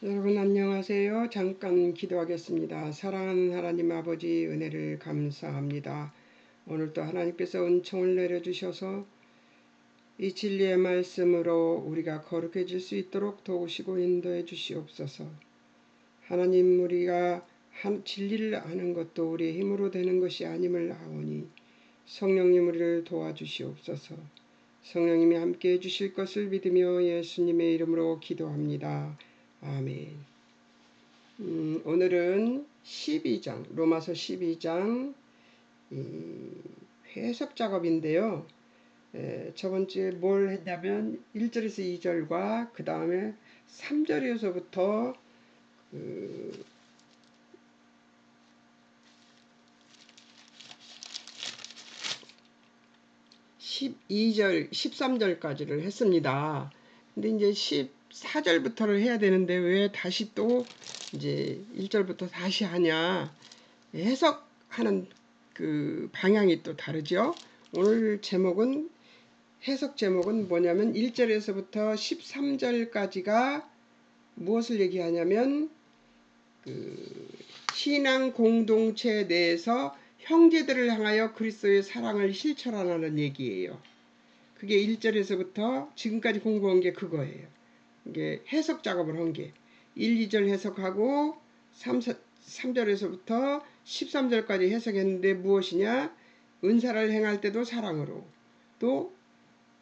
여러분 안녕하세요. 잠깐 기도하겠습니다. 사랑하는 하나님 아버지 은혜를 감사합니다. 오늘도 하나님께서 은총을 내려주셔서 이 진리의 말씀으로 우리가 거룩해질 수 있도록 도우시고 인도해 주시옵소서. 하나님, 우리가 진리를 아는 것도 우리의 힘으로 되는 것이 아님을 아오니 성령님 우리를 도와주시옵소서. 성령님이 함께해 주실 것을 믿으며 예수님의 이름으로 기도합니다. 아멘. 오늘은 12장, 로마서 12장 해석 작업인데요. 저번주에 뭘 했냐면 1절에서 2절과 그 다음에 3절에서부터 12절, 13절까지를 했습니다. 근데 이제 14절부터를 해야 되는데 왜 다시 또 이제 1절부터 다시 하냐. 해석하는 그 방향이 또 다르죠. 오늘 제목은 해석 제목은 뭐냐면 1절에서부터 13절까지가 무엇을 얘기하냐면 그 신앙 공동체 내에서 형제들을 향하여 그리스도의 사랑을 실천하라는 얘기예요. 그게 1절에서부터 지금까지 공부한 게 그거예요. 이게 해석 작업을 한 게 1, 2절 해석하고 3절에서부터 13절까지 해석했는데 무엇이냐? 은사를 행할 때도 사랑으로, 또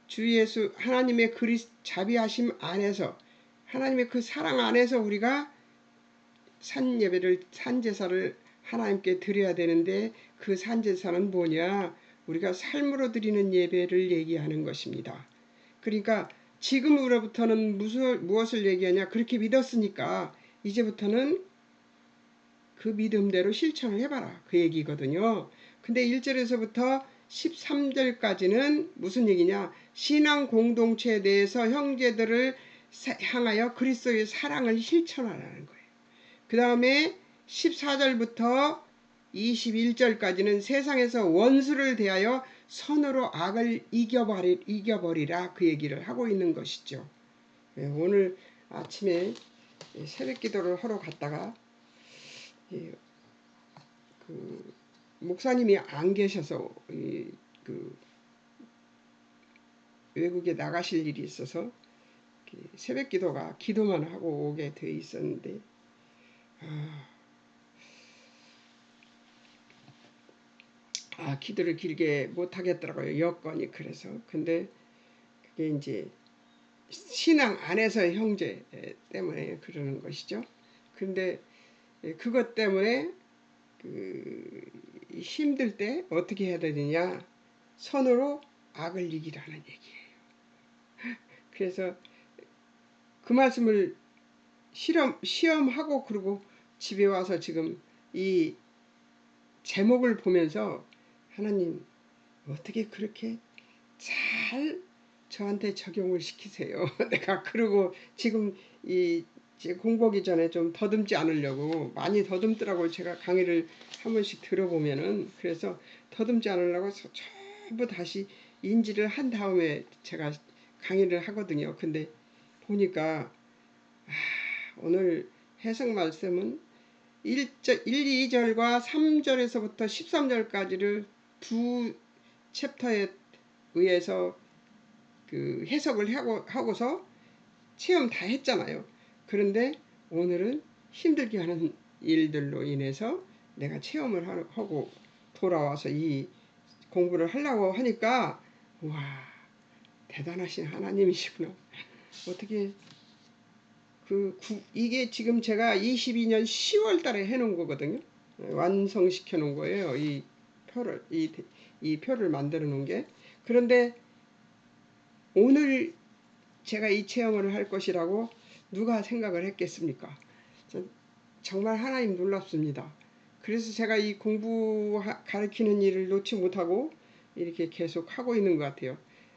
주 예수 하나님의 자비하심 안에서, 하나님의 그 사랑 안에서 우리가 산예배를, 산제사를 하나님께 드려야 되는데 그 산제사는 뭐냐? 우리가 삶으로 드리는 예배를 얘기하는 것입니다. 그러니까 지금으로부터는 무엇을 얘기하냐? 그렇게 믿었으니까 이제부터는 그 믿음대로 실천을 해봐라. 그 얘기거든요. 근데 1절에서부터 13절까지는 무슨 얘기냐? 신앙 공동체에 대해서 형제들을 향하여 그리스도의 사랑을 실천하라는 거예요. 그 다음에 14절부터 21절까지는 세상에서 원수를 대하여 선으로 악을 이겨버리라, 그 얘기를 하고 있는 것이죠. 오늘 아침에 새벽 기도를 하러 갔다가 그 목사님이 안 계셔서 그 외국에 나가실 일이 있어서 새벽 기도만 하고 오게 돼 있었는데 기도를 길게 못 하겠더라고요. 여건이 그래서. 근데 그게 이제 신앙 안에서 형제 때문에 그러는 것이죠. 근데 그것 때문에 힘들 때 어떻게 해야 되느냐? 선으로 악을 이기라는 얘기예요. 그래서 그 말씀을 시험하고 그러고 집에 와서 지금 이 제목을 보면서 하나님 어떻게 그렇게 잘 저한테 적용을 시키세요. 내가 그러고 지금 공부하기 전에 좀 더듬지 않으려고, 많이 더듬더라고요. 제가 강의를 한 번씩 들어보면은. 그래서 더듬지 않으려고 전부 다시 인지를 한 다음에 제가 강의를 하거든요. 근데 보니까 오늘 해석 말씀은 1, 2절과 3절에서부터 13절까지를 두 챕터에 의해서 그 해석을 하고서 체험 다 했잖아요. 그런데 오늘은 힘들게 하는 일들로 인해서 내가 체험을 하고 돌아와서 이 공부를 하려고 하니까 와, 대단하신 하나님이시구나. 어떻게 이게 지금 제가 22년 10월 달에 해놓은 거거든요. 완성시켜 놓은 거예요. 이 표를 만들어 놓은 게. 그런데 오늘 제가 이 체험을 할 것이라고 누가 생각을 했겠습니까? 정말 하나님 놀랍습니다. 그래서 제가 이 가르치는 일을 놓지 못하고 이렇게 계속 하고 있는 것 같아요.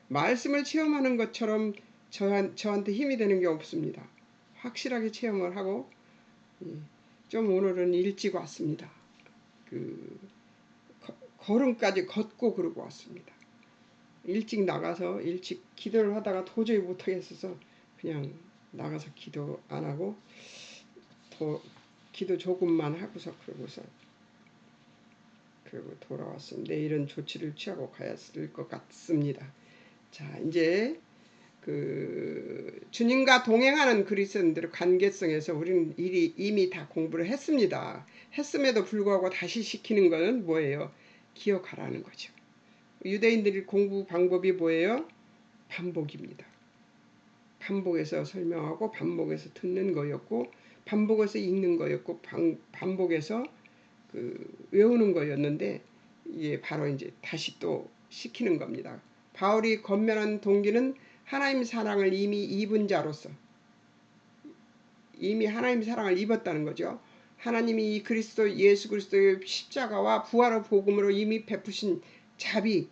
말씀을 체험하는 것처럼 저한테 힘이 되는 게 없습니다. 확실하게 체험을 하고 좀 오늘은 일찍 왔습니다. 걸음까지 걷고 그러고 왔습니다. 일찍 나가서 일찍 기도를 하다가 도저히 못하겠어서 그냥 나가서 기도 안 하고 기도 조금만 하고서 그리고 돌아왔습니다. 내일은 조치를 취하고 가야 할 것 같습니다. 자, 이제 주님과 동행하는 그리스도인들의 관계성에서 우리는 이미 다 공부를 했습니다. 했음에도 불구하고 다시 시키는 것은 뭐예요? 기억하라는 거죠. 유대인들이 공부 방법이 뭐예요? 반복입니다. 반복해서 설명하고 반복해서 듣는 거였고 반복해서 읽는 거였고 반복해서 외우는 거였는데 이게 바로 이제 다시 또 시키는 겁니다. 바울이 권면한 동기는 하나님 사랑을 이미 입은 자로서 이미 하나님 사랑을 입었다는 거죠. 하나님이 이 예수 그리스도의 십자가와 부활의 복음으로 이미 베푸신 자비,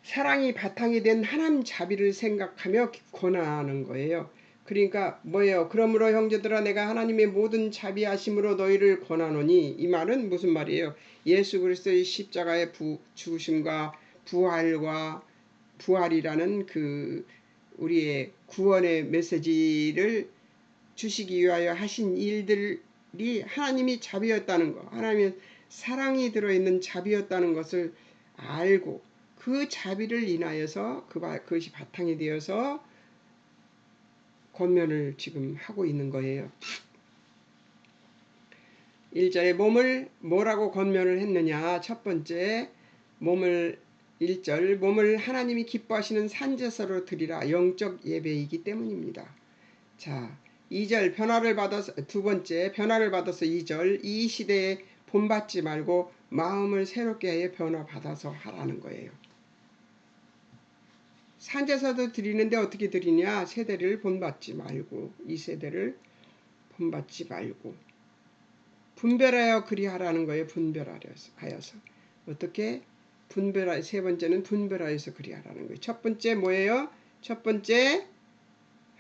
사랑이 바탕이 된 하나님 자비를 생각하며 권하는 거예요. 그러니까 뭐예요? 그러므로 형제들아 내가 하나님의 모든 자비하심으로 너희를 권하노니, 이 말은 무슨 말이에요? 예수 그리스도의 십자가의 죽으심과 부활이라는 우리의 구원의 메시지를 주시기 위하여 하신 일들이 하나님이 자비였다는 거, 하나님의 사랑이 들어있는 자비였다는 것을 알고 그 자비를 인하여서 그것이 바탕이 되어서 권면을 지금 하고 있는 거예요. 1절에 몸을 뭐라고 권면을 했느냐? 첫 번째, 1절 몸을 하나님이 기뻐하시는 산제사로 드리라. 영적 예배이기 때문입니다. 자, 2절 두 번째 변화를 받아서 2절 이 시대에 본받지 말고 마음을 새롭게 해 변화받아서 하라는 거예요. 산제사도 드리는데 어떻게 드리냐? 세대를 본받지 말고, 이 세대를 본받지 말고 분별하여 그리하라는 거예요. 분별하여서 어떻게 세 번째는 분별하여서 그리하라는 거예요. 첫 번째 뭐예요? 첫 번째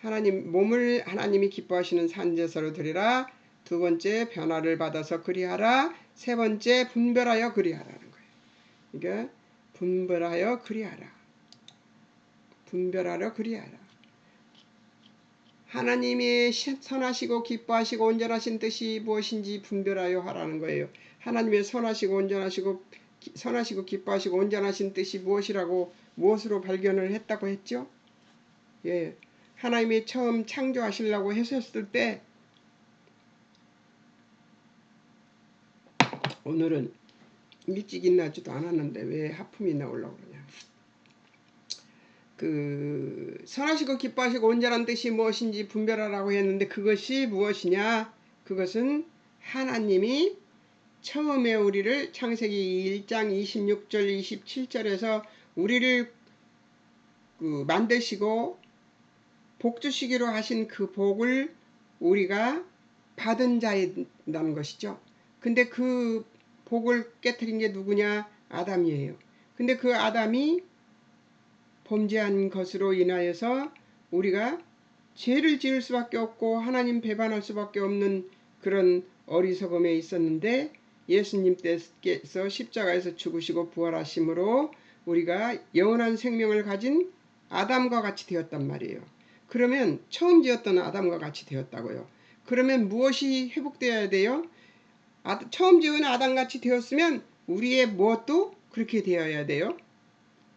몸을 하나님이 기뻐하시는 산제사로 드리라. 두 번째 변화를 받아서 그리하라. 세 번째 분별하여 그리하라는 거예요. 그러니까 분별하여 그리하라. 분별하여 그리하라. 하나님의 선하시고 기뻐하시고 온전하신 뜻이 무엇인지 분별하여 하라는 거예요. 하나님의 선하시고 기뻐하시고 온전하신 뜻이 무엇으로 발견을 했다고 했죠? 예, 하나님이 처음 창조하시려고 하셨을 때, 오늘은 일찍 일어나지도 않았는데 왜 하품이 나오려고 그러냐. 선하시고 기뻐하시고 온전한 뜻이 무엇인지 분별하라고 했는데 그것이 무엇이냐? 그것은 하나님이 처음에 우리를 창세기 1장 26절 27절에서 우리를 만드시고 복 주시기로 하신 그 복을 우리가 받은 자이라는 것이죠. 근데 그 복을 깨트린 게 누구냐? 아담이에요. 근데 그 아담이 범죄한 것으로 인하여서 우리가 죄를 지을 수밖에 없고 하나님 배반할 수밖에 없는 그런 어리석음에 있었는데, 예수님께서 십자가에서 죽으시고 부활하심으로 우리가 영원한 생명을 가진 아담과 같이 되었단 말이에요. 그러면 처음 지었던 아담과 같이 되었다고요. 그러면 무엇이 회복되어야 돼요? 처음 지은 아담같이 되었으면 우리의 무엇도 그렇게 되어야 돼요.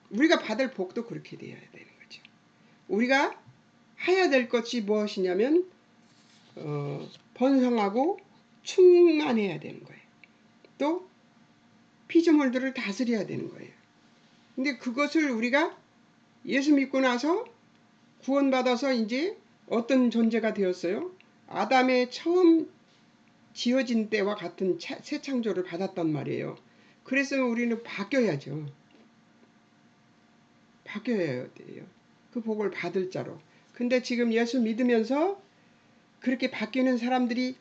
우리가 받을 복도 그렇게 되어야 되는 거죠. 우리가 해야 될 것이 무엇이냐면 번성하고 충만해야 되는 거예요. 또 피조물들을 다스려야 되는 거예요. 근데 그것을 우리가 예수 믿고 나서 구원받아서 이제 어떤 존재가 되었어요? 아담의 처음 지어진 때와 같은 새 창조를 받았단 말이에요. 그래서 우리는 바뀌어야죠. 바뀌어야 돼요. 그 복을 받을 자로. 근데 지금 예수 믿으면서 그렇게 바뀌는 사람들이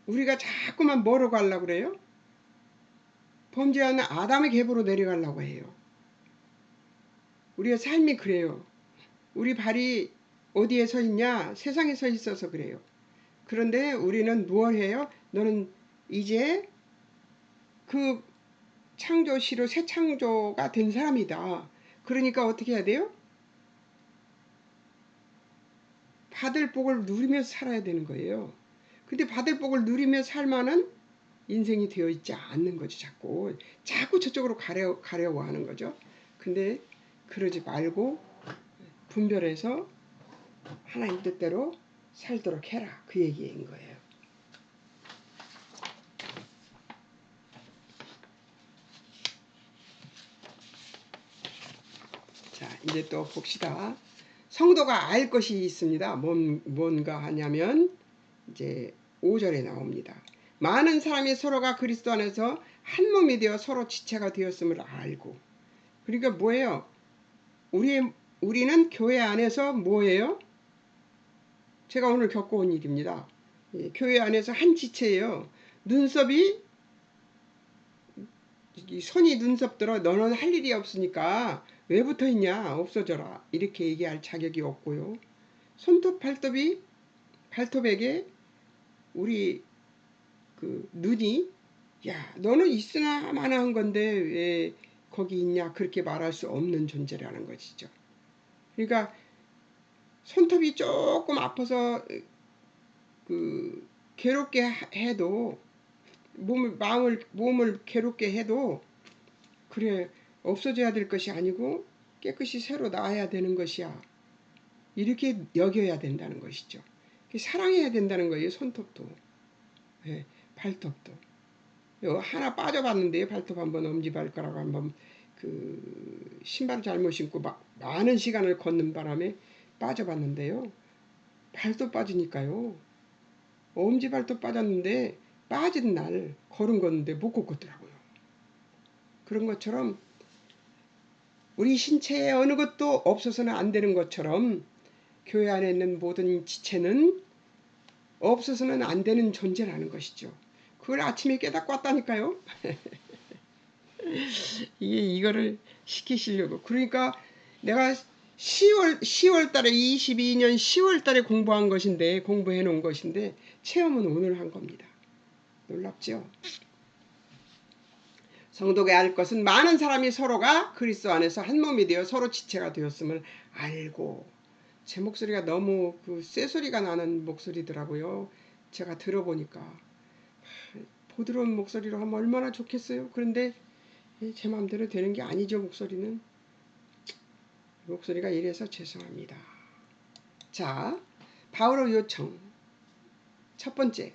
우리가 자꾸만 뭐로 가려고 그래요? 범죄하는 아담의 계보로 내려가려고 해요. 우리의 삶이 그래요. 우리 발이 어디에 서 있냐? 세상에 서 있어서 그래요. 그런데 우리는 무엇 해요? 너는 이제 그 창조시로 새 창조가 된 사람이다. 그러니까 어떻게 해야 돼요? 받을 복을 누리면서 살아야 되는 거예요. 근데 받을 복을 누리며 살 만한 인생이 되어 있지 않는 거죠. 자꾸 저쪽으로 가려고 하는 거죠. 근데 그러지 말고 분별해서 하나님 뜻대로 살도록 해라. 그 얘기인 거예요. 자, 이제 또 봅시다. 성도가 알 것이 있습니다. 뭔가 하냐면 이제 5절에 나옵니다. 많은 사람이 서로가 그리스도 안에서 한 몸이 되어 서로 지체가 되었음을 알고. 그러니까 뭐예요? 우리는 교회 안에서 뭐예요? 제가 오늘 겪어온 일입니다. 교회 안에서 한 지체예요. 눈썹이 손이 눈썹 들어 너는 할 일이 없으니까 왜 붙어 있냐? 없어져라. 이렇게 얘기할 자격이 없고요. 손톱 발톱에게 우리 그 눈이 야 너는 있으나 마나 한 건데 왜 거기 있냐 그렇게 말할 수 없는 존재라는 것이죠. 그러니까 손톱이 조금 아파서 그 괴롭게 해도 몸을 괴롭게 해도 그래 없어져야 될 것이 아니고 깨끗이 새로 나아야 되는 것이야. 이렇게 여겨야 된다는 것이죠. 사랑해야 된다는 거예요. 손톱도. 네, 발톱도. 하나 빠져봤는데요. 발톱 한번 엄지발가락 한번 그 신발 잘못 신고 많은 시간을 걷는 바람에 빠져봤는데요. 발톱 빠지니까요. 엄지발톱 빠졌는데 빠진 날 걸음 걷는데 못 걷겠더라고요. 그런 것처럼 우리 신체에 어느 것도 없어서는 안 되는 것처럼 교회 안에 있는 모든 지체는 없어서는 안 되는 존재라는 것이죠. 그걸 아침에 깨닫고 왔다니까요. 이거를 시키시려고. 그러니까 내가 10월 달에 22년 10월 달에 공부해 놓은 것인데 체험은 오늘 한 겁니다. 놀랍죠? 성도가 알 것은 많은 사람이 서로가 그리스도 안에서 한 몸이 되어 서로 지체가 되었음을 알고. 제 목소리가 너무 그 쇠소리가 나는 목소리더라고요. 제가 들어보니까 부드러운 목소리로 하면 얼마나 좋겠어요. 그런데 제 마음대로 되는 게 아니죠. 목소리가 이래서 죄송합니다. 자, 바울의 요청 첫 번째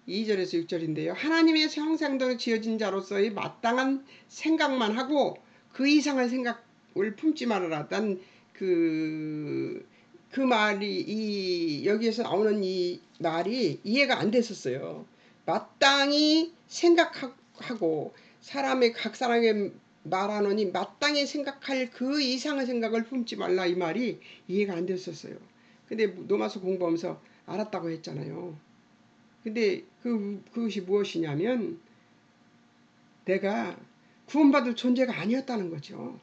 2절에서 6절인데요. 하나님의 형상대로 지어진 자로서의 마땅한 생각만 하고 그 이상의 생각을 품지 말아라. 난 그 말이 여기에서 나오는 이 말이 이해가 안 됐었어요. 마땅히 생각하고 각 사람의 말하노니 마땅히 생각할 그 이상의 생각을 품지 말라 이 말이 이해가 안 됐었어요. 근데 로마서 공부하면서 알았다고 했잖아요. 근데 그것이 무엇이냐면 내가 구원받을 존재가 아니었다는 거죠.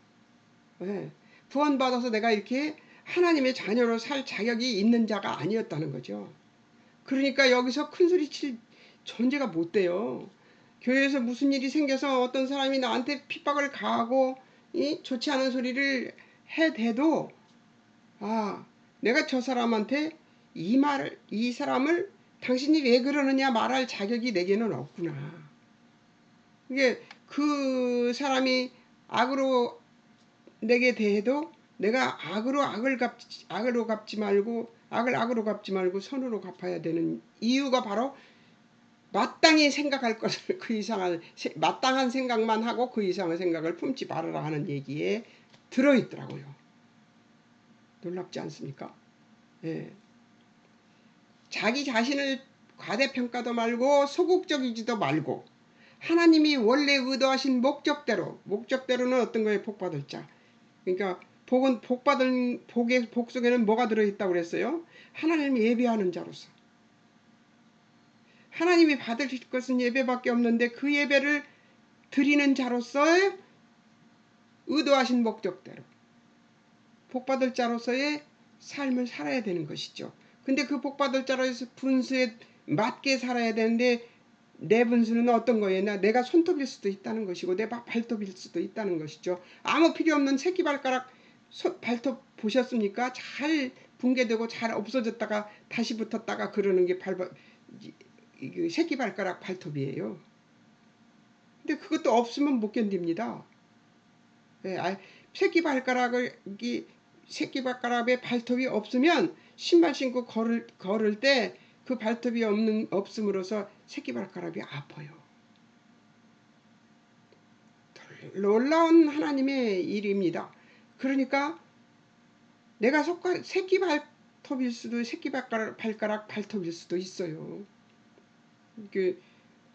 네. 구원받아서 내가 이렇게 하나님의 자녀로 살 자격이 있는 자가 아니었다는 거죠. 그러니까 여기서 큰소리 칠 존재가 못 돼요. 교회에서 무슨 일이 생겨서 어떤 사람이 나한테 핍박을 가하고 좋지 않은 소리를 해대도 내가 저 사람한테 이 사람을 당신이 왜 그러느냐 말할 자격이 내게는 없구나. 이게 그 사람이 악으로 내게 대해도 내가 악으로 갚지 말고 선으로 갚아야 되는 이유가 바로 마땅히 생각할 것을 마땅한 생각만 하고 그 이상의 생각을 품지 말아라 하는 얘기에 들어있더라고요. 놀랍지 않습니까? 예. 자기 자신을 과대평가도 말고 소극적이지도 말고 하나님이 원래 의도하신 목적대로는 어떤 거에 복받을 자. 그러니까 복 속에는 뭐가 들어있다고 그랬어요? 하나님이 예배하는 자로서. 하나님이 받을 것은 예배밖에 없는데 그 예배를 드리는 자로서의 의도하신 목적대로 복받을 자로서의 삶을 살아야 되는 것이죠. 근데 그 복받을 자로서 분수에 맞게 살아야 되는데 내 분수는 어떤 거예요? 내가 손톱일 수도 있다는 것이고 내 발톱일 수도 있다는 것이죠. 아무 필요 없는 새끼발가락 발톱 보셨습니까? 잘 붕괴되고 잘 없어졌다가 다시 붙었다가 그러는 게 새끼발가락 발톱이에요. 근데 그것도 없으면 못 견딥니다. 네, 새끼발가락에 발톱이 없으면 신발 신고 걸을 때 그 발톱이 없음으로써 새끼발가락이 아파요. 놀라운 하나님의 일입니다. 그러니까 내가 새끼발톱일 수도 새끼발가락 발톱일 수도 있어요.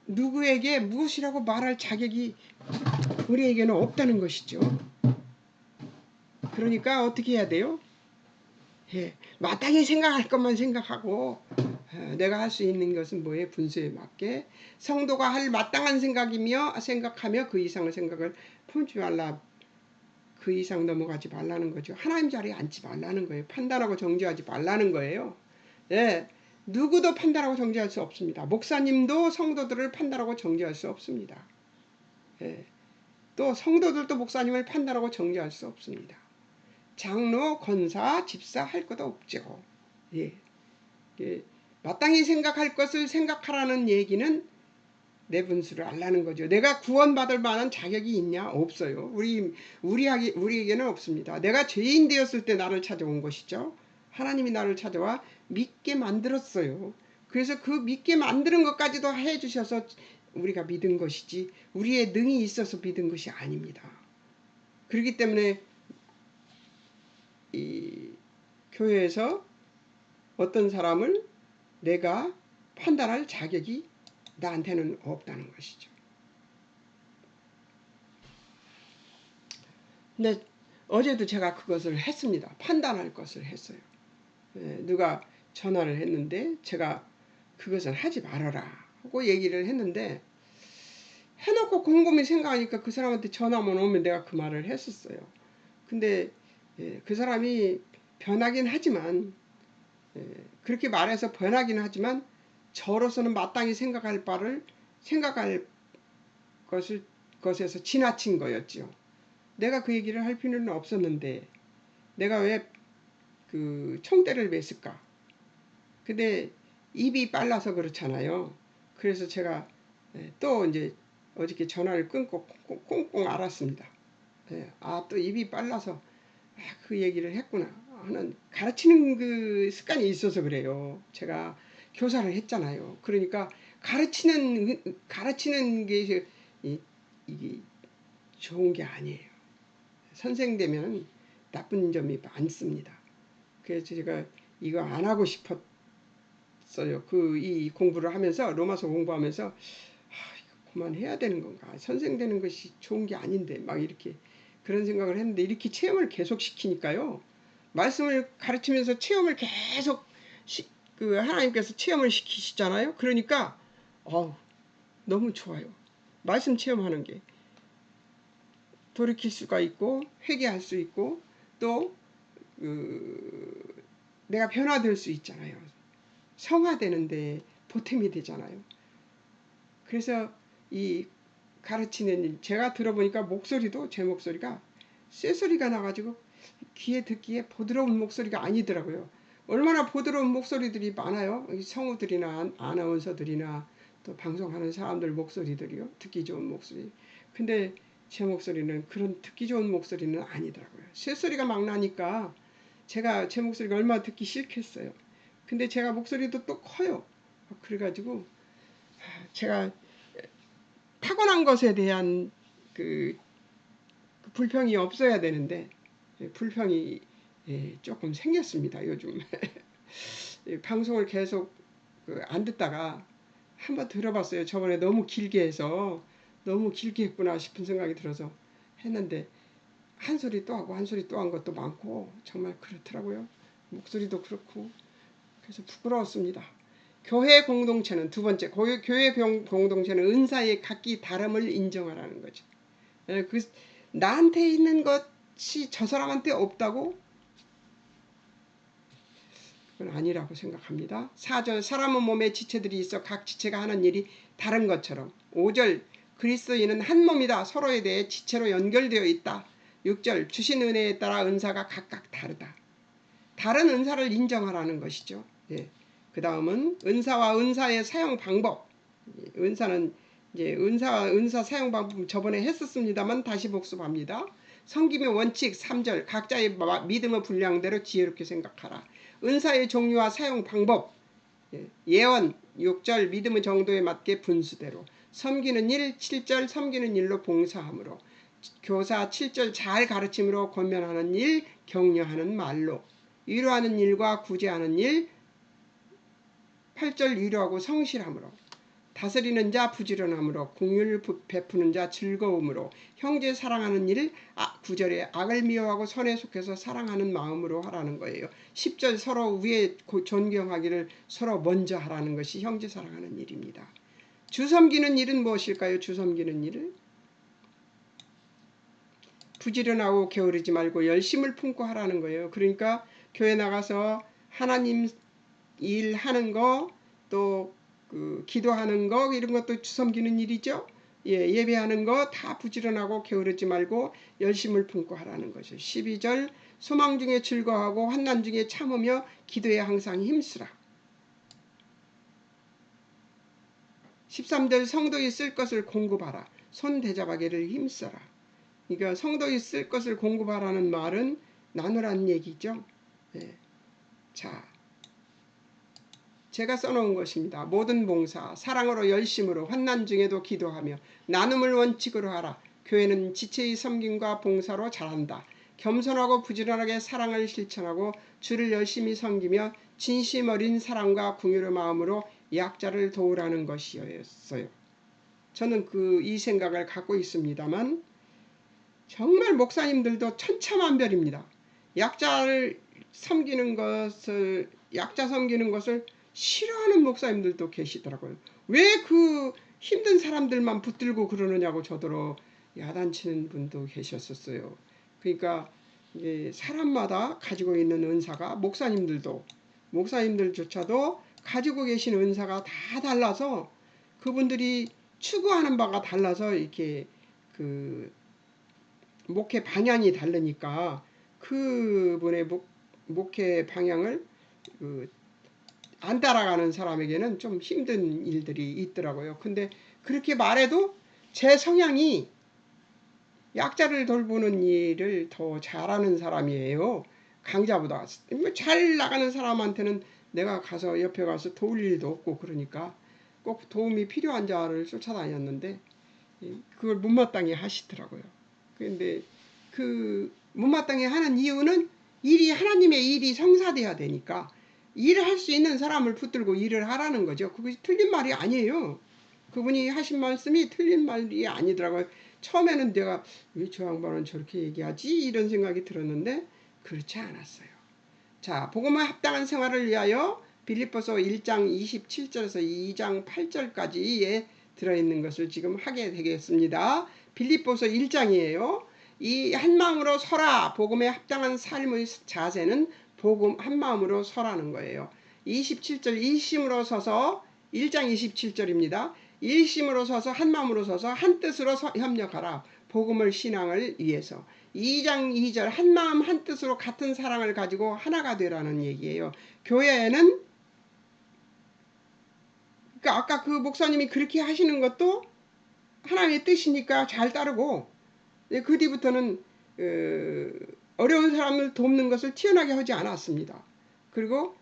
누구에게 무엇이라고 말할 자격이 우리에게는 없다는 것이죠. 그러니까 어떻게 해야 돼요? 마땅히 생각할 것만 생각하고 내가 할 수 있는 것은 뭐예요? 분수에 맞게 성도가 할 마땅한 생각하며 그 이상의 생각을 품지 말라. 그 이상 넘어가지 말라는 거죠. 하나님 자리에 앉지 말라는 거예요. 판단하고 정죄하지 말라는 거예요. 누구도 판단하고 정죄할 수 없습니다. 목사님도 성도들을 판단하고 정죄할 수 없습니다. 또 성도들도 목사님을 판단하고 정죄할 수 없습니다. 장로, 권사, 집사 할 것도 없죠. 마땅히 생각할 것을 생각하라는 얘기는 내 분수를 알라는 거죠. 내가 구원받을 만한 자격이 있냐? 없어요. 우리에게는 없습니다. 내가 죄인 되었을 때 나를 찾아온 것이죠. 하나님이 나를 찾아와 믿게 만들었어요. 그래서 그 믿게 만드는 것까지도 해주셔서 우리가 믿은 것이지 우리의 능이 있어서 믿은 것이 아닙니다. 그렇기 때문에 이 교회에서 어떤 사람을 내가 판단할 자격이 나한테는 없다는 것이죠. 근데 어제도 제가 그것을 했습니다. 판단할 것을 했어요. 누가 전화를 했는데 제가 그것은 하지 말아라 하고 얘기를 했는데 해놓고 곰곰이 생각하니까 그 사람한테 전화만 오면 내가 그 말을 했었어요. 근데 그 사람이 변하긴 하지만 그렇게 말해서 변하긴 하지만 저로서는 마땅히 생각할 것에서 지나친 거였죠. 내가 그 얘기를 할 필요는 없었는데 내가 왜 그 총대를 맸을까? 근데 입이 빨라서 그렇잖아요. 그래서 제가 또 이제 어저께 전화를 끊고 꽁꽁 알았습니다. 또 입이 빨라서 그 얘기를 했구나 하는 가르치는 그 습관이 있어서 그래요. 제가 교사를 했잖아요. 그러니까 가르치는 게 이게 좋은 게 아니에요. 선생 되면 나쁜 점이 많습니다. 그래서 제가 이거 안 하고 싶었어요. 이 공부를 하면서 로마서 공부하면서 이거 그만해야 되는 건가? 선생 되는 것이 좋은 게 아닌데 막 이렇게 그런 생각을 했는데 이렇게 체험을 계속 시키니까요. 말씀을 가르치면서 체험을 계속 하나님께서 체험을 시키시잖아요. 그러니까 너무 좋아요. 말씀 체험하는 게 돌이킬 수가 있고 회개할 수 있고 또 내가 변화될 수 있잖아요. 성화되는데 보탬이 되잖아요. 그래서 이 가르치는 제가 들어보니까 목소리도 제 목소리가 쇠소리가 나가지고 귀에 듣기에 부드러운 목소리가 아니더라고요. 얼마나 부드러운 목소리들이 많아요. 성우들이나 아나운서들이나 또 방송하는 사람들 목소리들이요. 듣기 좋은 목소리. 근데 제 목소리는 그런 듣기 좋은 목소리는 아니더라고요. 쇠소리가 막 나니까 제 목소리가 얼마나 듣기 싫겠어요. 근데 제가 목소리도 또 커요. 그래가지고 제가 타고난 것에 대한 그 불평이 없어야 되는데 불평이 조금 생겼습니다. 요즘 방송을 계속 안 듣다가 한번 들어봤어요. 저번에 너무 길게 해서 너무 길게 했구나 싶은 생각이 들어서 했는데 한 소리 또 하고 한 소리 또 한 것도 많고 정말 그렇더라고요. 목소리도 그렇고 그래서 부끄러웠습니다. 교회 공동체는 두 번째 교회 공동체는 은사의 각기 다름을 인정하라는 거죠. 나한테 있는 것이 저 사람한테 없다고 그건 아니라고 생각합니다. 4절 사람은 몸에 지체들이 있어 각 지체가 하는 일이 다른 것처럼. 5절 그리스도인은 한 몸이다. 서로에 대해 지체로 연결되어 있다. 6절 주신 은혜에 따라 은사가 각각 다르다. 다른 은사를 인정하라는 것이죠. 예. 그 다음은 은사와 은사의 사용 방법. 은사는 이제 은사 사용 방법 저번에 했었습니다만 다시 복습합니다. 섬김의 원칙 3절 각자의 믿음의 분량대로 지혜롭게 생각하라. 은사의 종류와 사용 방법. 예언 6절 믿음의 정도에 맞게 분수대로. 섬기는 일 7절 섬기는 일로 봉사함으로. 교사 7절 잘 가르침으로 권면하는 일 격려하는 말로. 위로하는 일과 구제하는 일 8절 위로하고 성실함으로. 다스리는 자 부지런함으로. 긍휼을 베푸는 자 즐거움으로. 형제 사랑하는 일 9절에 악을 미워하고 선에 속해서 사랑하는 마음으로 하라는 거예요. 10절 서로 위에 존경하기를 서로 먼저 하라는 것이 형제 사랑하는 일입니다. 주 섬기는 일은 무엇일까요? 주 섬기는 일을 부지런하고 게으르지 말고 열심을 품고 하라는 거예요. 그러니까 교회 나가서 하나님 일 하는 거, 또 기도하는 거 이런 것도 주 섬기는 일이죠. 예배하는 거 다 부지런하고 게으르지 말고 열심을 품고 하라는 거죠. 12절 소망 중에 즐거워하고 환난 중에 참으며 기도에 항상 힘쓰라. 13절 성도의 쓸 것을 공급하라. 손 대접하기를 힘써라. 그러니까 성도의 쓸 것을 공급하라는 말은 나누라는 얘기죠. 네. 자, 제가 써놓은 것입니다. 모든 봉사, 사랑으로 열심으로 환난 중에도 기도하며 나눔을 원칙으로 하라. 교회는 지체의 섬김과 봉사로 잘한다. 겸손하고 부지런하게 사랑을 실천하고 주를 열심히 섬기며 진심 어린 사랑과 긍휼의 마음으로 약자를 도우라는 것이었어요. 저는 이 생각을 갖고 있습니다만 정말 목사님들도 천차만별입니다. 약자 섬기는 것을 싫어하는 목사님들도 계시더라고요. 왜 그 힘든 사람들만 붙들고 그러느냐고 저더러 야단치는 분도 계셨었어요. 그러니까 이게 사람마다 가지고 있는 은사가 목사님들조차도 가지고 계신 은사가 다 달라서 그분들이 추구하는 바가 달라서 이렇게 목회 방향이 다르니까 그분의 목회 방향을 안 따라가는 사람에게는 좀 힘든 일들이 있더라고요. 근데 그렇게 말해도 제 성향이 약자를 돌보는 일을 더 잘하는 사람이에요. 강자보다. 잘 나가는 사람한테는 내가 가서 옆에 가서 도울 일도 없고 그러니까 꼭 도움이 필요한 자를 쫓아다녔는데 그걸 못마땅히 하시더라고요. 그런데 못마땅히 하는 이유는 하나님의 일이 성사돼야 되니까 일을 할 수 있는 사람을 붙들고 일을 하라는 거죠. 그것이 틀린 말이 아니에요. 그분이 하신 말씀이 틀린 말이 아니더라고요. 처음에는 내가 왜 저 양반은 저렇게 얘기하지? 이런 생각이 들었는데 그렇지 않았어요. 자, 복음에 합당한 생활을 위하여 빌립보서 1장 27절에서 2장 8절까지에 들어있는 것을 지금 하게 되겠습니다. 빌립보서 1장이에요. 이 한마음으로 서라. 복음에 합당한 삶의 자세는 한마음으로 서라는 거예요. 27절 일심으로 서서 1장 27절입니다. 일심으로 서서 한마음으로 서서 한뜻으로 협력하라. 복음을 신앙을 위해서. 2장 2절 한마음 한뜻으로 같은 사랑을 가지고 하나가 되라는 얘기예요. 교회에는 그러니까 아까 그 목사님이 그렇게 하시는 것도 하나님의 뜻이니까 잘 따르고 그 뒤부터는 어려운 사람을 돕는 것을 튀어나게 하지 않았습니다. 그리고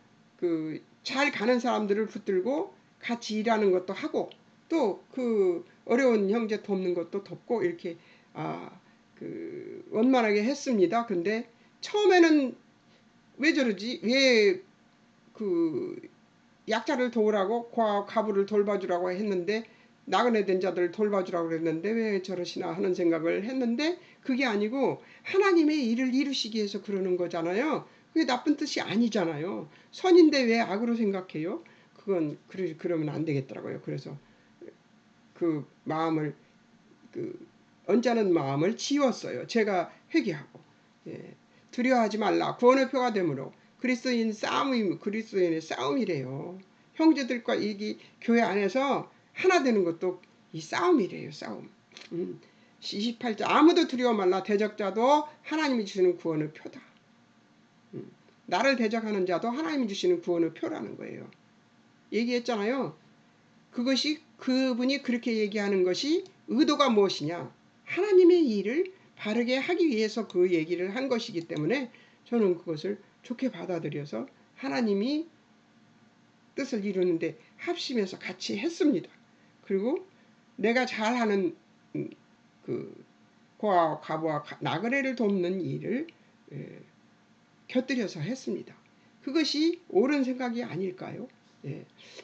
잘 가는 사람들을 붙들고 같이 일하는 것도 하고 또 어려운 형제 돕는 것도 돕고 이렇게 원만하게 했습니다. 근데 처음에는 왜 저러지? 왜 약자를 도우라고 과부를 돌봐주라고 했는데 나그네 된 자들을 돌봐주라고 그랬는데 왜 저러시나 하는 생각을 했는데 그게 아니고 하나님의 일을 이루시기 위해서 그러는 거잖아요. 그게 나쁜 뜻이 아니잖아요. 선인데 왜 악으로 생각해요? 그건 그러면 안 되겠더라고요. 그래서 마음을 언짢은 마음을 지웠어요. 제가 회개하고 두려워하지 말라. 구원의 표가 되므로 그리스도인의 싸움이래요. 형제들과 이 교회 안에서 하나 되는 것도 이 싸움이래요. 싸움. 28절 아무도 두려워 말라. 대적자도 하나님이 주시는 구원의 표다. 나를 대적하는 자도 하나님이 주시는 구원의 표라는 거예요. 얘기했잖아요. 그것이 그분이 그렇게 얘기하는 것이 의도가 무엇이냐. 하나님의 일을 바르게 하기 위해서 그 얘기를 한 것이기 때문에 저는 그것을 좋게 받아들여서 하나님이 뜻을 이루는데 합심해서 같이 했습니다. 그리고 내가 잘하는 그 고아와 과부와 나그네를 돕는 일을 곁들여서 했습니다. 그것이 옳은 생각이 아닐까요?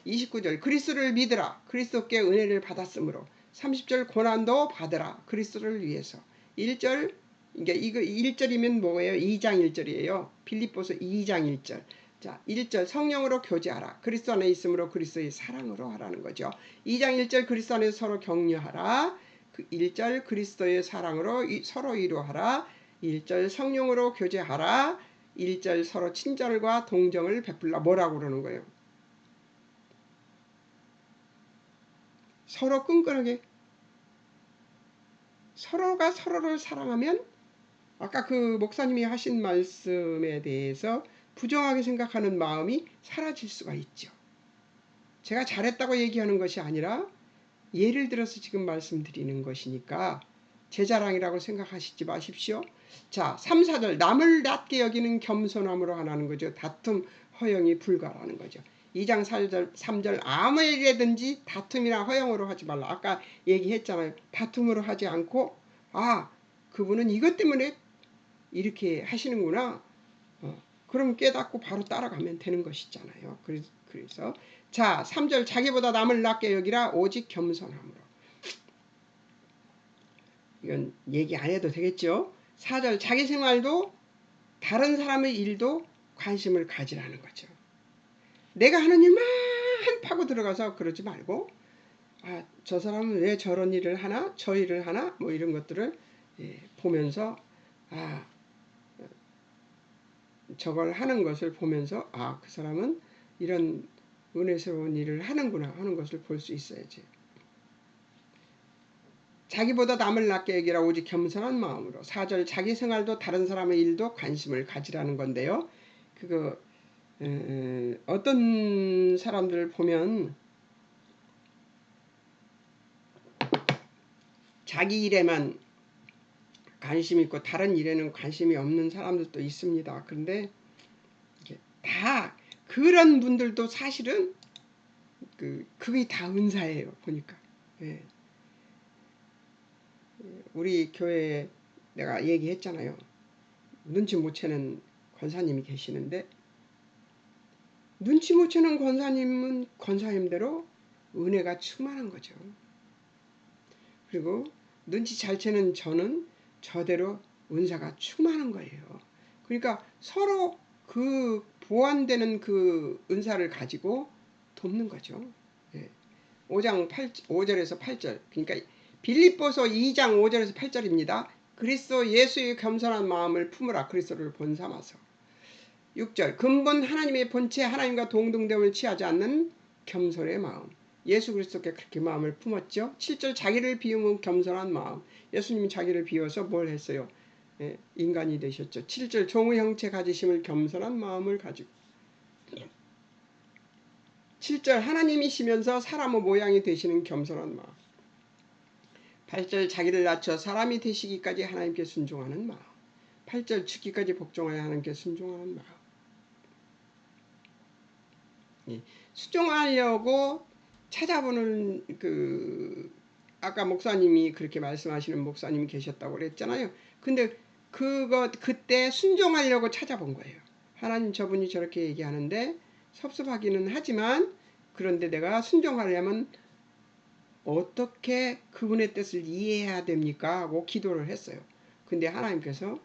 29절 그리스도를 믿으라. 그리스도께 은혜를 받았으므로. 30절 고난도 받으라. 그리스도를 위해서. 1절 이거 1절이면 뭐예요? 2장 1절이에요. 빌립보서 2장 1절. 자, 1절 성령으로 교제하라. 그리스도 안에 있으므로 그리스도의 사랑으로 하라는 거죠. 2장 1절 그리스도 안에서 서로 격려하라. 1절 그리스도의 사랑으로 서로 위로하라. 1절 성령으로 교제하라. 1절 서로 친절과 동정을 베풀라. 뭐라고 그러는 거예요? 서로 끈끈하게 서로가 서로를 사랑하면 아까 그 목사님이 하신 말씀에 대해서 부정하게 생각하는 마음이 사라질 수가 있죠. 제가 잘했다고 얘기하는 것이 아니라 예를 들어서 지금 말씀드리는 것이니까 제 자랑이라고 생각하시지 마십시오. 자, 3, 4절 남을 낮게 여기는 겸손함으로 하라는 거죠. 다툼 허영이 불가라는 거죠. 2장 3절 아무에게든지 다툼이나 허영으로 하지 말라. 아까 얘기했잖아요. 다툼으로 하지 않고 그분은 이것 때문에 이렇게 하시는구나. 그럼 깨닫고 바로 따라가면 되는 것이잖아요. 그래서 자 3절 자기보다 남을 낮게 여기라 오직 겸손함으로. 이건 얘기 안 해도 되겠죠. 4절 자기 생활도 다른 사람의 일도 관심을 가지라는 거죠. 내가 하는 일만 파고 들어가서 그러지 말고 저 사람은 왜 저런 일을 하나 저 일을 하나 뭐 이런 것들을 보면서 저걸 하는 것을 보면서 그 사람은 이런 은혜스러운 일을 하는구나 하는 것을 볼 수 있어야지. 자기보다 남을 낮게 여기라 오직 겸손한 마음으로. 4절 자기 생활도 다른 사람의 일도 관심을 가지라는 건데요. 그거 어떤 사람들을 보면 자기 일에만 관심 있고 다른 일에는 관심이 없는 사람들도 있습니다. 그런데 다 그런 분들도 사실은 그게 다 은사예요. 보니까. 우리 교회에 내가 얘기했잖아요. 눈치 못 채는 권사님이 계시는데 눈치 못 채는 권사님은 권사님대로 은혜가 충만한 거죠. 그리고 눈치 잘 채는 저는 저대로 은사가 충만한 거예요. 그러니까 서로 그 보완되는 그 은사를 가지고 돕는 거죠. 5절에서 8절. 그러니까 빌립보서 2장 5절에서 8절입니다. 그리스도 예수의 겸손한 마음을 품으라. 그리스도를 본삼아서. 6절 근본 하나님의 본체 하나님과 동등됨을 취하지 않는 겸손의 마음. 예수 그리스도께 그렇게 마음을 품었죠. 7절 자기를 비우는 겸손한 마음. 예수님이 자기를 비워서 뭘 했어요? 인간이 되셨죠. 7절 종의 형체 가지심을 겸손한 마음을 가지고. 7절 하나님이시면서 사람의 모양이 되시는 겸손한 마음. 8절 자기를 낮춰 사람이 되시기까지 하나님께 순종하는 마음. 8절 죽기까지 복종하여 하나님께 순종하는 마음. 순종하려고 찾아보는 아까 목사님이 그렇게 말씀하시는 목사님이 계셨다고 그랬잖아요. 근데 그때 순종하려고 찾아본 거예요. 하나님 저분이 저렇게 얘기하는데 섭섭하기는 하지만 그런데 내가 순종하려면 어떻게 그분의 뜻을 이해해야 됩니까? 하고 기도를 했어요. 근데 하나님께서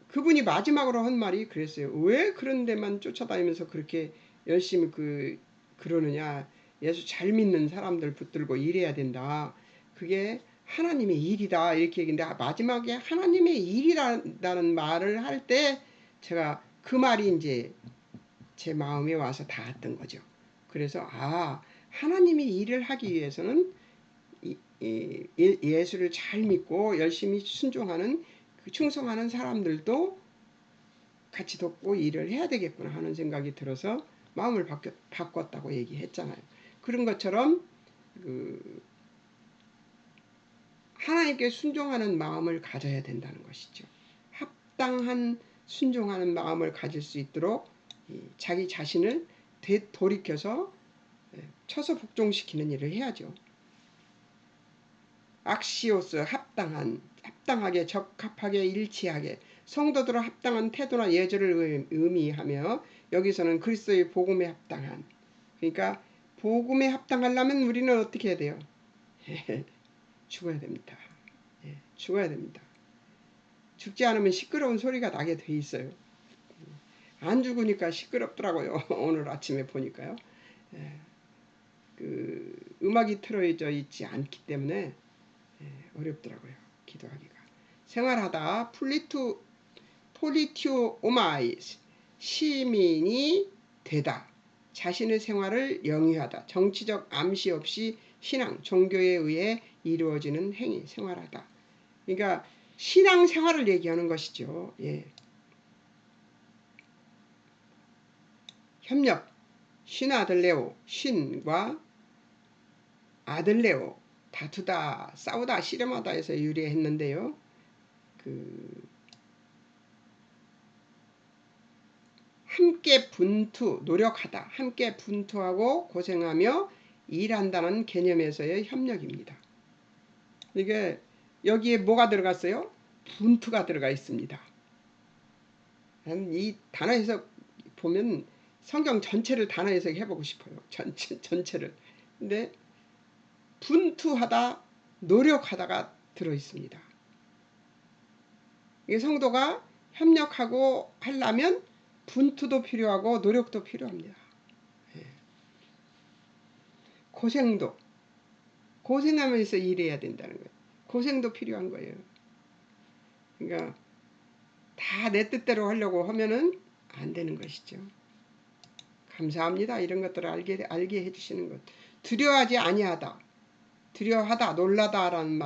그분이 마지막으로 한 말이 그랬어요. 왜 그런 데만 쫓아다니면서 그렇게 열심히 그러느냐. 예수 잘 믿는 사람들 붙들고 일해야 된다. 그게 하나님의 일이다. 이렇게 얘기했는데 마지막에 하나님의 일이라는 말을 할 때 제가 그 말이 이제 제 마음에 와서 닿았던 거죠. 그래서 하나님이 일을 하기 위해서는 예수를 잘 믿고 열심히 순종하는 충성하는 사람들도 같이 돕고 일을 해야 되겠구나 하는 생각이 들어서 마음을 바꿨다고 얘기했잖아요. 그런 것처럼 하나님께 순종하는 마음을 가져야 된다는 것이죠. 합당한 순종하는 마음을 가질 수 있도록 자기 자신을 되돌이켜서 쳐서 복종시키는 일을 해야죠. 악시오스 합당하게 적합하게 일치하게 성도들은 합당한 태도나 예절을 의미하며 여기서는 그리스도의 복음에 합당한 그러니까 복음에 합당하려면 우리는 어떻게 해야 돼요? 죽어야 됩니다. 죽어야 됩니다. 죽지 않으면 시끄러운 소리가 나게 돼 있어요. 안 죽으니까 시끄럽더라고요. 오늘 아침에 보니까요. 음악이 틀어져 있지 않기 때문에 어렵더라고요. 기도하기가. 생활하다 폴리티오마이 시민이 되다. 자신의 생활을 영위하다. 정치적 암시 없이 신앙, 종교에 의해 이루어지는 행위, 생활하다. 그러니까 신앙 생활을 얘기하는 것이죠. 협력, 신아들레오, 신과 아들레오, 다투다, 싸우다, 씨름하다 해서 유래했는데요. 함께 노력하다, 함께 분투하고 고생하며 일한다는 개념에서의 협력입니다. 이게 여기에 뭐가 들어갔어요? 분투가 들어가 있습니다. 이 단어 해석 보면 성경 전체를 단어 해석해보고 싶어요. 전체를. 근데 분투하다, 노력하다가 들어있습니다. 이 성도가 협력하고 하려면 분투도 필요하고 노력도 필요합니다. 고생하면서 일해야 된다는 거예요. 고생도 필요한 거예요. 그러니까 다 내 뜻대로 하려고 하면은 안 되는 것이죠. 감사합니다. 이런 것들을 알게 해주시는 것. 두려워하지 아니하다. 두려워하다, 놀라다라는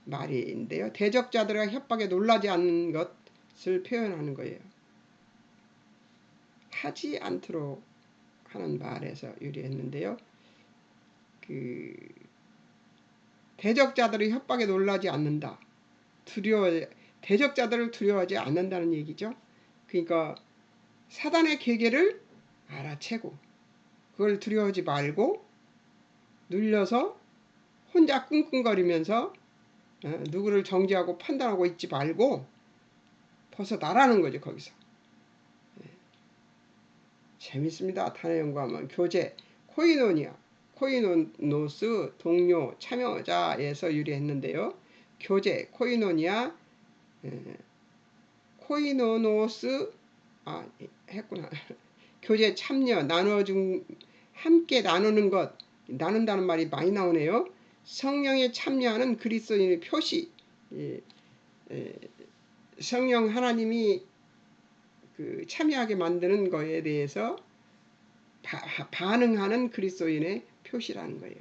말인데요. 대적자들의 협박에 놀라지 않는 것을 표현하는 거예요. 하지 않도록 하는 말에서 유래했는데요. 대적자들의 협박에 놀라지 않는다. 대적자들을 두려워하지 않는다는 얘기죠. 그러니까 사단의 계계를 알아채고 그걸 두려워하지 말고 눌려서 혼자 끙끙거리면서 누구를 정죄하고 판단하고 있지 말고 벗어나라는 거죠. 거기서. 재밌습니다. 단어 연구하면 교제, 코이노노스, 동료, 참여자에서 유래했는데요. 교제, 코이노니아, 코이노노스, 했구나. 교제, 참여, 함께 나누는 것, 나눈다는 말이 많이 나오네요. 성령에 참여하는 그리스도인의 표시, 성령 하나님이 참여하게 만드는 거에 대해서 반응하는 그리스도인의 표시라는 거예요.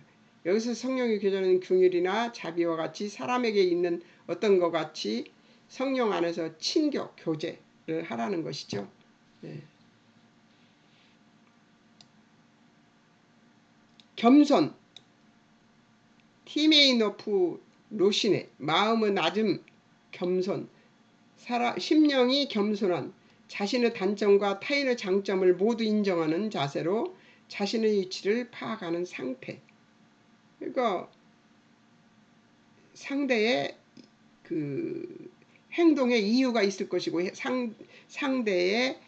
여기서 성령의 교제는 긍휼이나 자비와 같이 사람에게 있는 어떤 것 같이 성령 안에서 친교, 교제를 하라는 것이죠. 겸손, 티메이노프 로시네, 마음은 낮음, 겸손, 심령이 겸손한 자신의 단점과 타인의 장점을 모두 인정하는 자세로 자신의 위치를 파악하는 상태. 그러니까 상대의 행동에 이유가 있을 것이고 상대의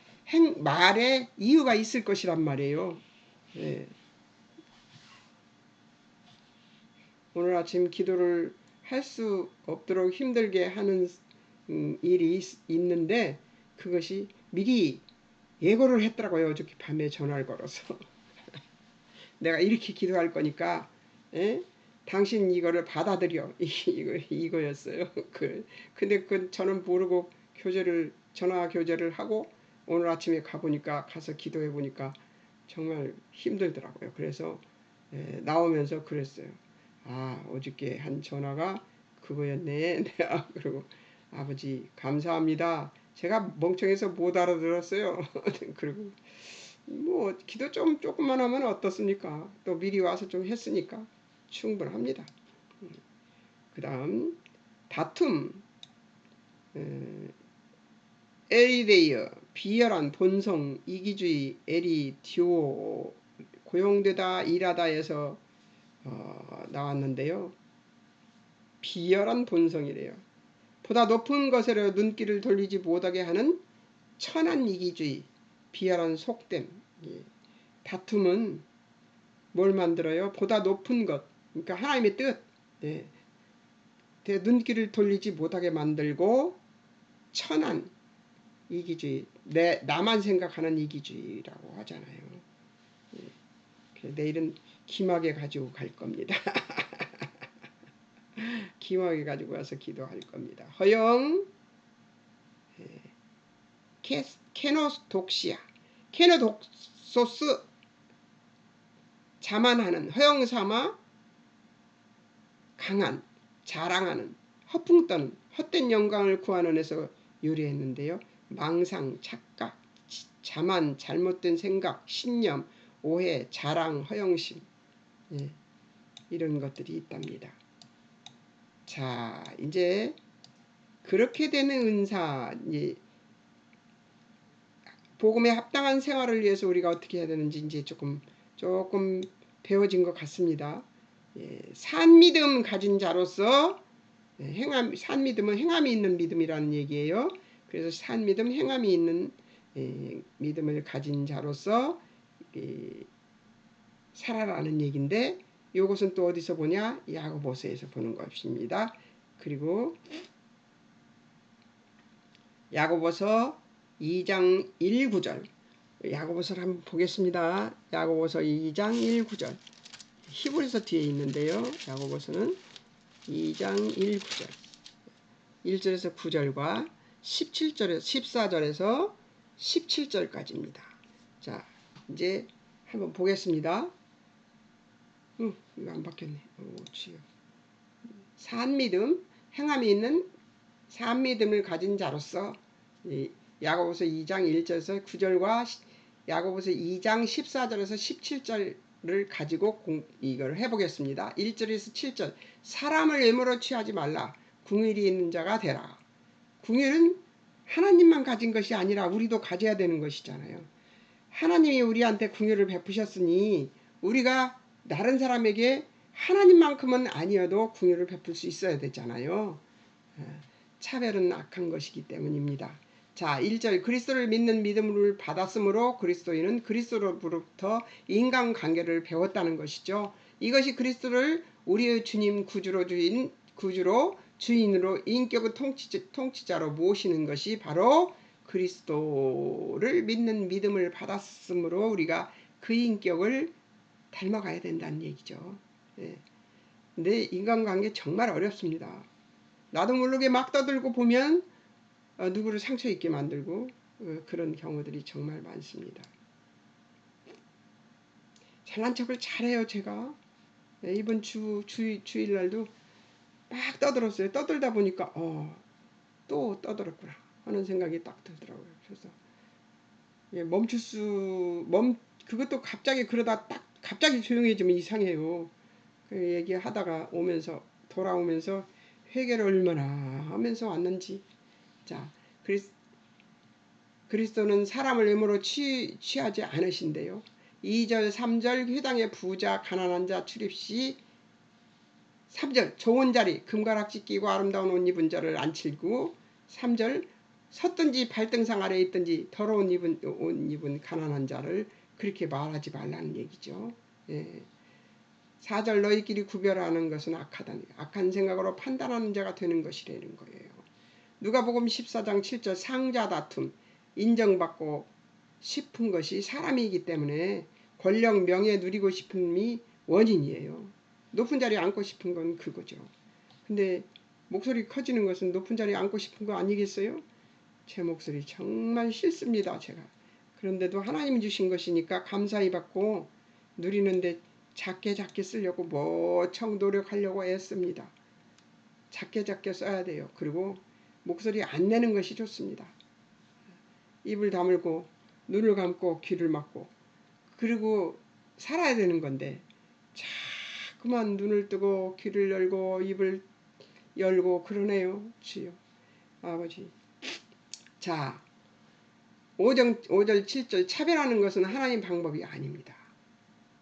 말에 이유가 있을 것이란 말이에요. 오늘 아침 기도를 할 수 없도록 힘들게 하는 일이 있는데 그것이 미리 예고를 했더라고요. 어저께 밤에 전화를 걸어서. 내가 이렇게 기도할 거니까 당신 이거를 받아들여. 이거였어요. 근데 저는 모르고 교제를 전화 교제를 하고 오늘 아침에 가보니까 가서 기도해 보니까 정말 힘들더라고요. 그래서 나오면서 그랬어요. 아, 어저께 한 전화가 그거였네. 그리고 아버지 감사합니다. 제가 멍청해서 못 알아들었어요. 그리고 뭐 기도 좀 조금만 하면 어떻습니까? 또 미리 와서 좀 했으니까 충분합니다. 그 다음 다툼, 에리데이어, 비열한 본성, 이기주의, 에리디오, 고용되다, 일하다에서 나왔는데요. 비열한 본성이래요. 보다 높은 것으로 눈길을 돌리지 못하게 하는 천한 이기주의, 비열한 속됨. 다툼은 뭘 만들어요? 보다 높은 것, 그러니까 하나님의 뜻, 눈길을 돌리지 못하게 만들고 천한 이기주의, 나만 생각하는 이기주의라고 하잖아요. 내일은 기막에 가지고 갈 겁니다. 기막에 가지고 와서 기도할 겁니다. 허영, 케노독시아, 케노독소스, 자만하는, 허영삼아, 강한, 자랑하는, 허풍 떠는, 헛된 영광을 구하는 에서 요리했는데요. 망상, 착각, 자만, 잘못된 생각, 신념, 오해, 자랑, 허영심, 이런 것들이 있답니다. 자, 이제 그렇게 되는 은사, 복음에 합당한 생활을 위해서 우리가 어떻게 해야 되는지 이제 조금 배워진 것 같습니다. 산 믿음 가진 자로서 산 믿음은 행함이 있는 믿음이라는 얘기예요. 그래서 산 믿음, 행함이 있는 믿음을 가진 자로서 살아라는 얘기인데 이것은 또 어디서 보냐? 야고보서에서 보는 것입니다. 그리고 야고보서 2장 1, 9절 야고보서를 한번 보겠습니다. 야고보서 2장 1, 9절 히브리서 뒤에 있는데요. 야고보서는 2장 1, 9절 1절에서 9절과 17절에서 14절에서 17절까지입니다. 자, 이제 한번 보겠습니다. 이거 안 바뀌었네. 산 믿음, 행함이 있는 산 믿음을 가진 자로서 야고보서 2장 1절에서 9절과 야고보서 2장 14절에서 17절을 가지고 이걸 해보겠습니다. 1절에서 7절 사람을 외모로 취하지 말라. 궁율이 있는 자가 되라. 궁율은 하나님만 가진 것이 아니라 우리도 가져야 되는 것이잖아요. 하나님이 우리한테 궁율을 베푸셨으니 우리가 다른 사람에게 하나님만큼은 아니어도 궁율을 베풀 수 있어야 되잖아요. 차별은 악한 것이기 때문입니다. 자, 1절 그리스도를 믿는 믿음을 받았으므로 그리스도인은 그리스도로부터 인간관계를 배웠다는 것이죠. 이것이 그리스도를 우리의 주님 구주로 주인으로 인격의 통치자로 모시는 것이 바로 그리스도를 믿는 믿음을 받았으므로 우리가 그 인격을 닮아가야 된다는 얘기죠. 근데 인간관계 정말 어렵습니다. 나도 모르게 막 떠들고 보면 누구를 상처 입게 만들고 그런 경우들이 정말 많습니다. 잘난 척을 잘해요, 제가. 이번 주일날도 막 떠들었어요. 떠들다 보니까 또 떠들었구나 하는 생각이 딱 들더라고요. 그래서 그것도 갑자기 그러다 딱 갑자기 조용해지면 이상해요. 그 얘기하다가 돌아오면서 회개를 얼마나 하면서 왔는지. 자, 그리스도는 사람을 외모로 취하지 않으신데요. 2절 3절 회당의 부자 가난한 자 출입시 3절 좋은 자리 금가락지 끼고 아름다운 옷 입은 자를 앉히고 3절 섰든지 발등상 아래에 있든지 더러운 옷 입은 가난한 자를 그렇게 말하지 말라는 얘기죠. 4절 너희끼리 구별하는 것은 악하다니 악한 생각으로 판단하는 자가 되는 것이라는 거예요. 누가복음 14장 7절 상자 다툼 인정받고 싶은 것이 사람이기 때문에 권력 명예 누리고 싶음이 원인이에요. 높은 자리에 앉고 싶은 건 그거죠. 근데 목소리 커지는 것은 높은 자리에 앉고 싶은 거 아니겠어요? 제 목소리 정말 싫습니다. 제가. 그런데도 하나님 주신 것이니까 감사히 받고 누리는데 작게 쓰려고 뭐청 노력하려고 애씁니다. 작게 써야 돼요. 그리고 목소리 안 내는 것이 좋습니다. 입을 다물고 눈을 감고 귀를 막고 그리고 살아야 되는 건데 자꾸만 눈을 뜨고 귀를 열고 입을 열고 그러네요. 주여 아버지. 자 5절 7절 차별하는 것은 하나님 방법이 아닙니다.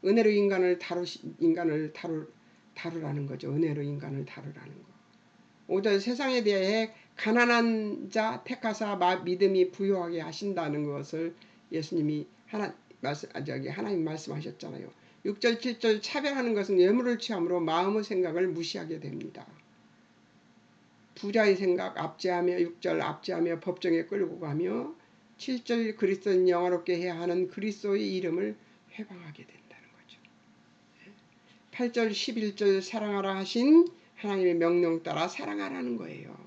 은혜로 다루라는 거죠. 은혜로 인간을 다루라는 거. 5절 세상에 대해 가난한 자 택하사 믿음이 부유하게 하신다는 것을 예수님이 하나님 말씀하셨잖아요. 6절 7절 차별하는 것은 예물을 취함으로 마음의 생각을 무시하게 됩니다. 부자의 생각 압제하며 6절 압제하며 법정에 끌고 가며 7절 그리스도인 영화롭게 해야 하는 그리스도의 이름을 회방하게 된다는 거죠. 8절 11절 사랑하라 하신 하나님의 명령 따라 사랑하라는 거예요.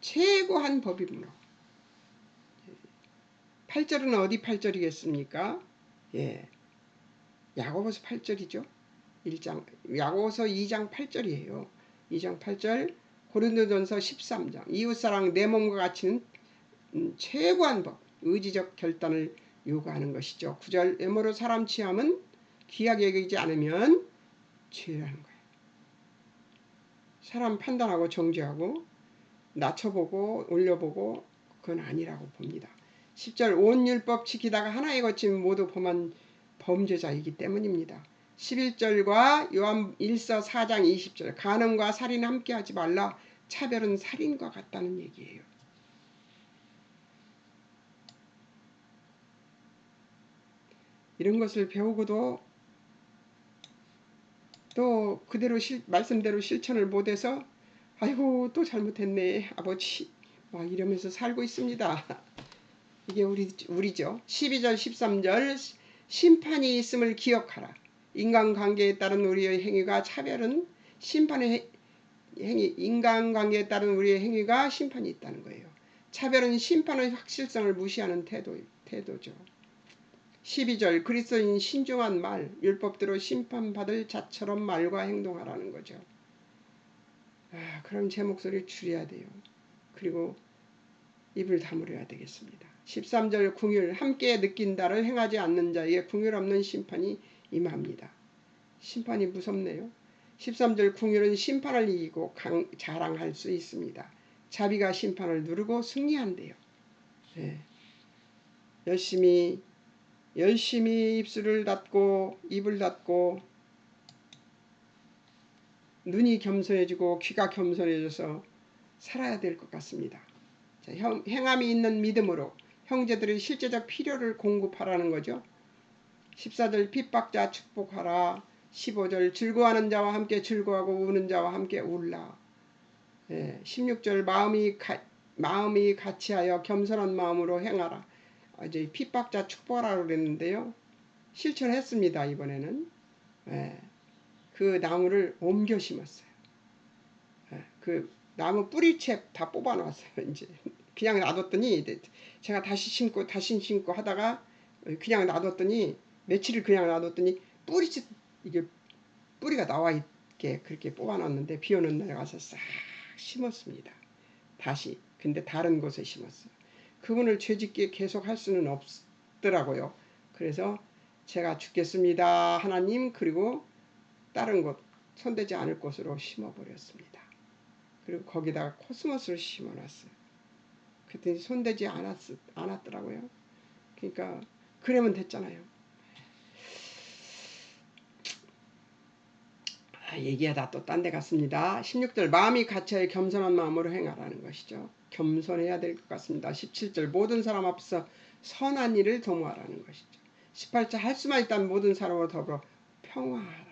최고한 법이므로. 8절은 어디 8절이겠습니까? 예. 야고보서 8절이죠. 야고보서 2장 8절이에요. 2장 8절 고린도전서 13장 이웃사랑 내 몸과 같이는 최고한 법 의지적 결단을 요구하는 것이죠. 9절 외모로 사람 취함은 귀하게 여기지 않으면 죄라는 거예요. 사람 판단하고 정죄하고 낮춰보고 올려보고 그건 아니라고 봅니다. 10절 온 율법 지키다가 하나에 거치면 모두 범한 범죄자이기 때문입니다. 11절과 요한 1서 4장 20절 간음과 살인 함께 하지 말라 차별은 살인과 같다는 얘기예요. 이런 것을 배우고도 또 그대로 말씀대로 실천을 못해서 아이고 또 잘못했네 아버지 막 이러면서 살고 있습니다. 이게 우리죠. 12절 13절 심판이 있음을 기억하라. 인간관계에 따른 우리의 행위가 차별은 심판의 행위 인간관계에 따른 우리의 행위가 심판이 있다는 거예요. 차별은 심판의 확실성을 무시하는 태도죠. 12절 그리스도인 신중한 말 율법대로 심판받을 자처럼 말과 행동하라는 거죠. 그럼 제 목소리 줄여야 돼요. 그리고 입을 다물어야 되겠습니다. 13절 궁율 함께 느낀다를 행하지 않는 자에게 궁율 없는 심판이 임합니다. 심판이 무섭네요. 13절 궁율은 심판을 이기고 자랑할 수 있습니다. 자비가 심판을 누르고 승리한대요. 네. 열심히 입술을 닫고 입을 닫고 눈이 겸손해지고 귀가 겸손해져서 살아야 될 것 같습니다. 자, 행함이 있는 믿음으로 형제들의 실제적 필요를 공급하라는 거죠. 14절 핍박자 축복하라. 15절 즐거워하는 자와 함께 즐거워하고 우는 자와 함께 울라. 16절 마음이 같이하여 겸손한 마음으로 행하라. 이제 핍박자 축복하라고 그랬는데요. 실천했습니다. 이번에는. 그 나무를 옮겨 심었어요. 그 나무 뿌리채 다 뽑아놨어요. 이제 그냥 놔뒀더니 제가 다시 심고 하다가 그냥 놔뒀더니 며칠을 그냥 놔뒀더니 뿌리채 이게 뿌리가 나와 있게 그렇게 뽑아놨는데 비 오는 날에 가서 싹 심었습니다. 다시 근데 다른 곳에 심었어요. 그분을 죄짓게 계속 할 수는 없더라고요. 그래서 제가 죽겠습니다 하나님 그리고 다른 곳 손대지 않을 곳으로 심어버렸습니다. 그리고 거기다가 코스모스를 심어놨어요. 그랬더니 손대지 않았더라고요. 그러니까 그러면 됐잖아요. 얘기하다 또 딴 데 갔습니다. 16절 마음이 같이하여 겸손한 마음으로 행하라는 것이죠. 겸손해야 될 것 같습니다. 17절 모든 사람 앞에서 선한 일을 도모하라는 것이죠. 18절 할 수만 있다면 모든 사람과 더불어 평화하라는 거예요.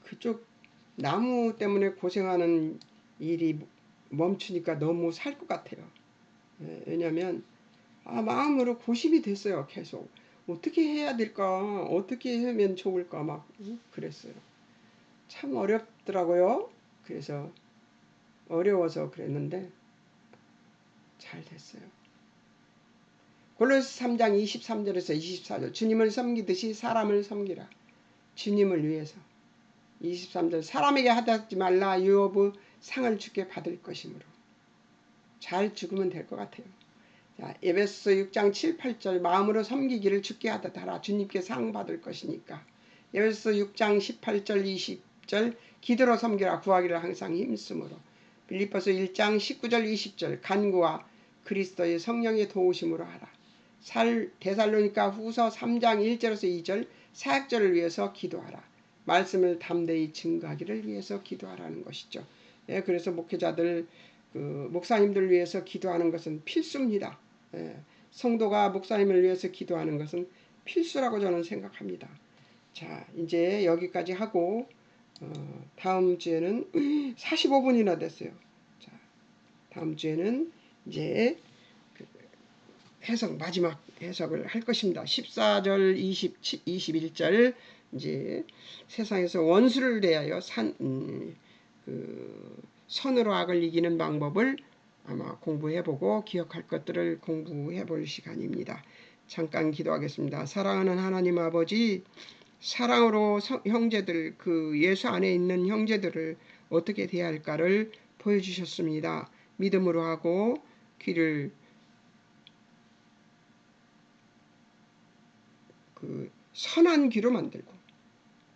그쪽 나무 때문에 고생하는 일이 멈추니까 너무 살 것 같아요. 왜냐하면 마음으로 고심이 됐어요. 계속 어떻게 해야 될까 어떻게 하면 좋을까 막 그랬어요. 참 어렵더라고요. 그래서 어려워서 그랬는데 잘 됐어요. 골로새 3장 23절에서 24절 주님을 섬기듯이 사람을 섬기라. 주님을 위해서. 23절 사람에게 하지 말라 유업의 상을 주께 받을 것이므로. 잘 죽으면 될 것 같아요. 자, 에베소 6장 7, 8절 마음으로 섬기기를 주께 하라. 주님께 상 받을 것이니까. 에베소 6장 18절 20절 기도로 섬기라. 구하기를 항상 힘쓰므로. 빌립보서 1장 19절 20절 간구와 그리스도의 성령의 도우심으로 하라. 데살로니가 후서 3장 1절에서 2절 사역자를 위해서 기도하라. 말씀을 담대히 증거하기를 위해서 기도하라는 것이죠. 예, 그래서 목회자들 목사님들 위해서 기도하는 것은 필수입니다. 예, 성도가 목사님을 위해서 기도하는 것은 필수라고 저는 생각합니다. 자, 이제 여기까지 하고 다음 주에는 45분이나 됐어요. 자, 다음 주에는 이제 해석 마지막 해석을 할 것입니다. 14절 21절 이제 세상에서 원수를 대하여 선으로 악을 이기는 방법을 아마 공부해보고 기억할 것들을 공부해볼 시간입니다. 잠깐 기도하겠습니다. 사랑하는 하나님 아버지, 사랑으로 형제들, 예수 안에 있는 형제들을 어떻게 대할까를 보여주셨습니다. 믿음으로 하고 귀를 선한 귀로 만들고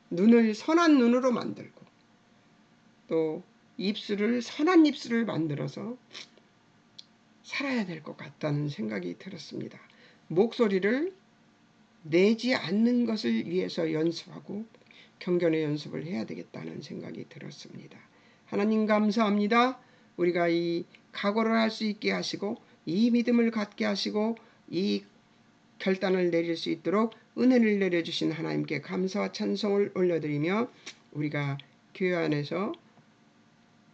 눈을 선한 눈으로 만들고 또 입술을 선한 입술을 만들어서 살아야 될 것 같다는 생각이 들었습니다. 목소리를 내지 않는 것을 위해서 연습하고 경건의 연습을 해야 되겠다는 생각이 들었습니다. 하나님 감사합니다. 우리가 이 각오를 할 수 있게 하시고 이 믿음을 갖게 하시고 이 결단을 내릴 수 있도록 은혜를 내려주신 하나님께 감사와 찬송을 올려드리며 우리가 교회 안에서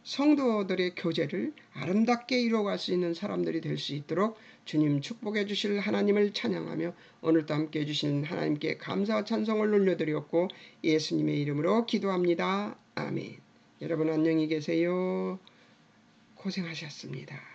성도들의 교제를 아름답게 이루어갈 수 있는 사람들이 될 수 있도록 주님 축복해 주실 하나님을 찬양하며 오늘도 함께 해주신 하나님께 감사와 찬송을 올려드렸고 예수님의 이름으로 기도합니다. 아멘. 여러분 안녕히 계세요. 고생하셨습니다.